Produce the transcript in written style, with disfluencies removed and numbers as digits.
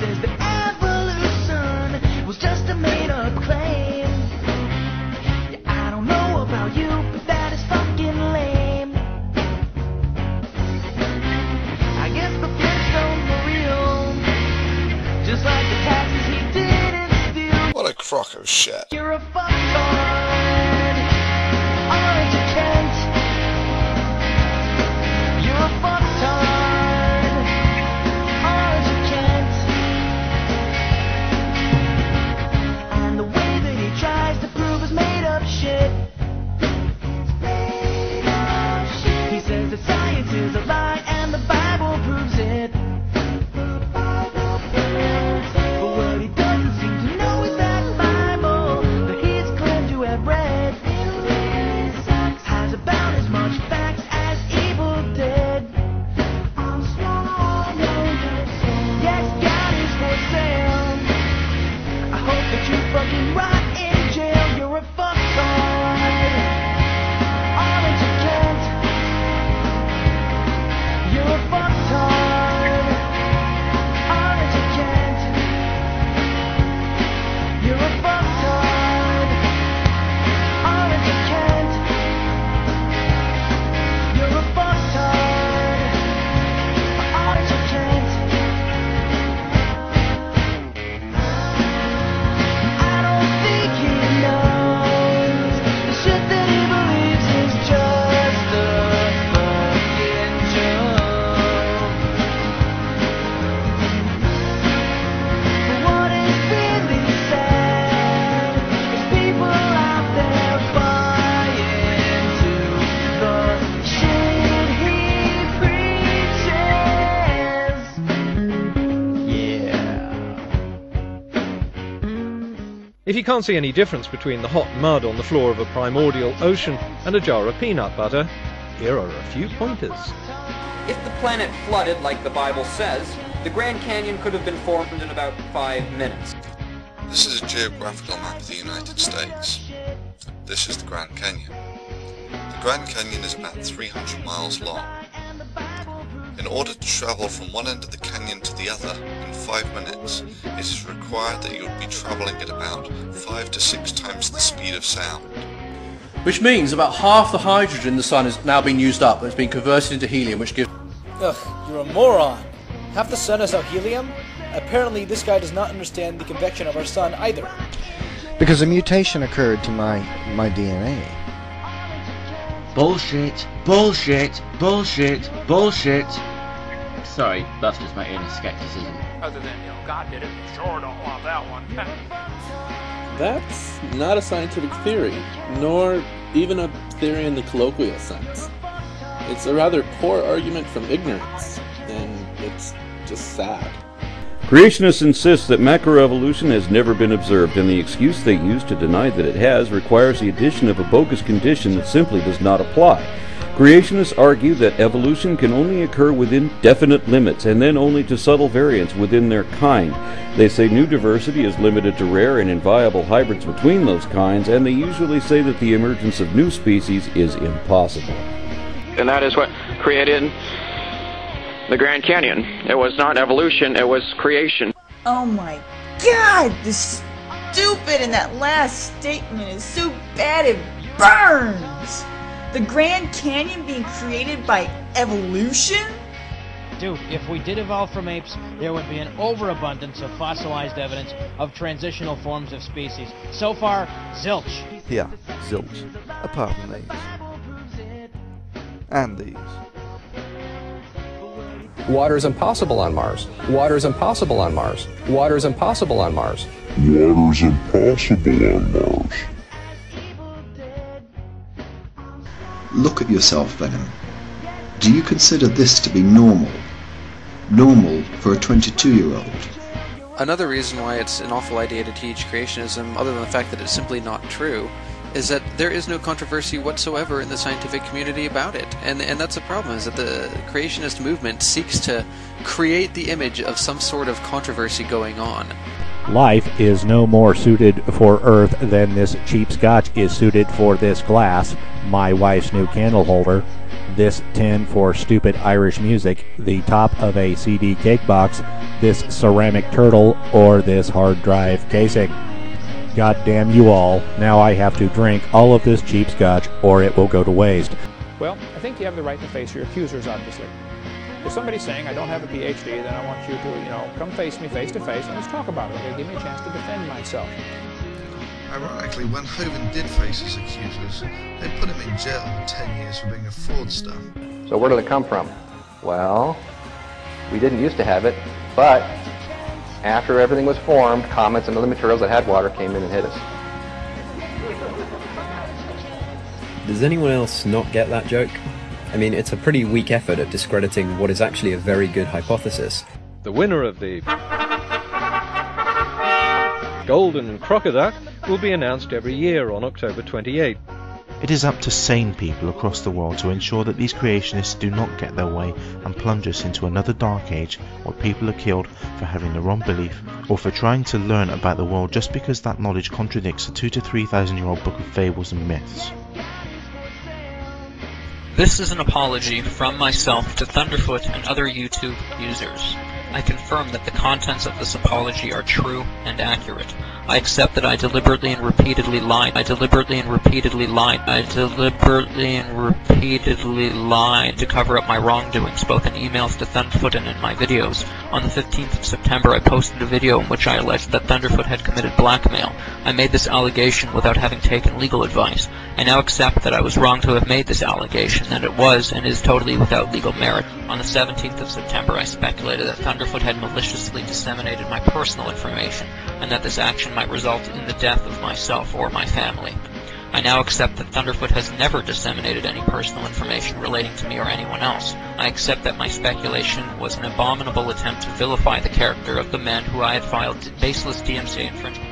says that evolution was just a made-up claim. Yeah, I don't know about you, but that is fucking lame. I guess the Flintstones were real, just like the taxes he didn't steal. What a crock of shit. You're a fucktard, aren't you, Kent? You're a fucktard, aren't you, Kent? And the way that he tries to prove his made-up shit. He says that science is a lie and the Bible proves it. But what he doesn't seem to know is that the Bible that he's claimed to have read has about as much facts as evil did. Yes, God is for sale. I hope that you fucking rot in jail. You're a fucktard, aren't you, Kent? You're a fucktard, aren't you, Kent? You're a fucktard, aren't you, Kent? You're a fucktard, aren't you, Kent? I don't think he knows the shit that he believes is just a fucking joke. But what is really sad is people out there buy into the shit he preaches. Yeah. If you can't see any difference between the hot mud on the floor of a primordial ocean and a jar of peanut butter, here are a few pointers. If the planet flooded like the Bible says, the Grand Canyon could have been formed in about 5 minutes. This is a geographical map of the United States. This is the Grand Canyon. The Grand Canyon is about 300 miles long. In order to travel from one end of the canyon to the other in 5 minutes, it is required that you would be travelling at about 5 to 6 times the speed of sound. Which means about half the hydrogen in the sun is now being used up and it's being converted into helium, which gives... Ugh, you're a moron. Half the sun is now helium? Apparently this guy does not understand the convection of our sun either. Because a mutation occurred to my DNA. Bullshit, bullshit, bullshit, bullshit. Sorry, that's just my inner skepticism. Other than, God did it, you sure don't want that one. That's not a scientific theory, nor even a theory in the colloquial sense. It's a rather poor argument from ignorance, and it's just sad. Creationists insist that macroevolution has never been observed, and the excuse they use to deny that it has requires the addition of a bogus condition that simply does not apply. Creationists argue that evolution can only occur within definite limits, and then only to subtle variants within their kind. They say new diversity is limited to rare and inviable hybrids between those kinds, and they usually say that the emergence of new species is impossible. And that is what created the Grand Canyon. It was not evolution, it was creation. Oh my God, this stupid in that last statement is so bad it burns. The Grand Canyon being created by evolution? Dude, if we did evolve from apes, there would be an overabundance of fossilized evidence of transitional forms of species. So far, zilch. Yeah, zilch. Apart from these. And these. Water is impossible on Mars. Water is impossible on Mars. Water is impossible on Mars. Water is impossible on Mars. Look at yourself, Venom. Do you consider this to be normal? Normal for a 22-year-old? Another reason why it's an awful idea to teach creationism, other than the fact that it's simply not true, is that there is no controversy whatsoever in the scientific community about it. And that's the problem, is that the creationist movement seeks to create the image of some sort of controversy going on. Life is no more suited for Earth than this cheap scotch is suited for this glass, my wife's new candle holder. this tin for stupid Irish music, the top of a CD cake box, this ceramic turtle, or this hard drive casing. God damn you all, now I have to drink all of this cheap scotch or it will go to waste. Well, I think you have the right to face your accusers, obviously. If somebody's saying I don't have a PhD, then I want you to, come face me face to face and let's talk about it. Okay, give me a chance to defend myself. Ironically, when Hovind did face his accusers, they put him in jail for 10 years for being a fraudster. So where did it come from? Well, we didn't used to have it, but after everything was formed, comets and other materials that had water came in and hit us. Does anyone else not get that joke? I mean, it's a pretty weak effort at discrediting what is actually a very good hypothesis. The winner of the Golden Crocodile will be announced every year on October 28. It is up to sane people across the world to ensure that these creationists do not get their way and plunge us into another dark age where people are killed for having the wrong belief or for trying to learn about the world just because that knowledge contradicts a 2,000 to 3,000 year old book of fables and myths. This is an apology from myself to Thunderfoot and other YouTube users. I confirm that the contents of this apology are true and accurate. I accept that I deliberately and repeatedly lied. I deliberately and repeatedly lied. I deliberately and repeatedly lied to cover up my wrongdoings, both in emails to Thunderfoot and in my videos. On the 15th of September, I posted a video in which I alleged that Thunderfoot had committed blackmail. I made this allegation without having taken legal advice. I now accept that I was wrong to have made this allegation, that it was and is totally without legal merit. On the 17th of September, I speculated that Thunderfoot had maliciously disseminated my personal information, and that this action might result in the death of myself or my family. I now accept that Thunderfoot has never disseminated any personal information relating to me or anyone else. I accept that my speculation was an abominable attempt to vilify the character of the men who I had filed baseless DMCA infringement.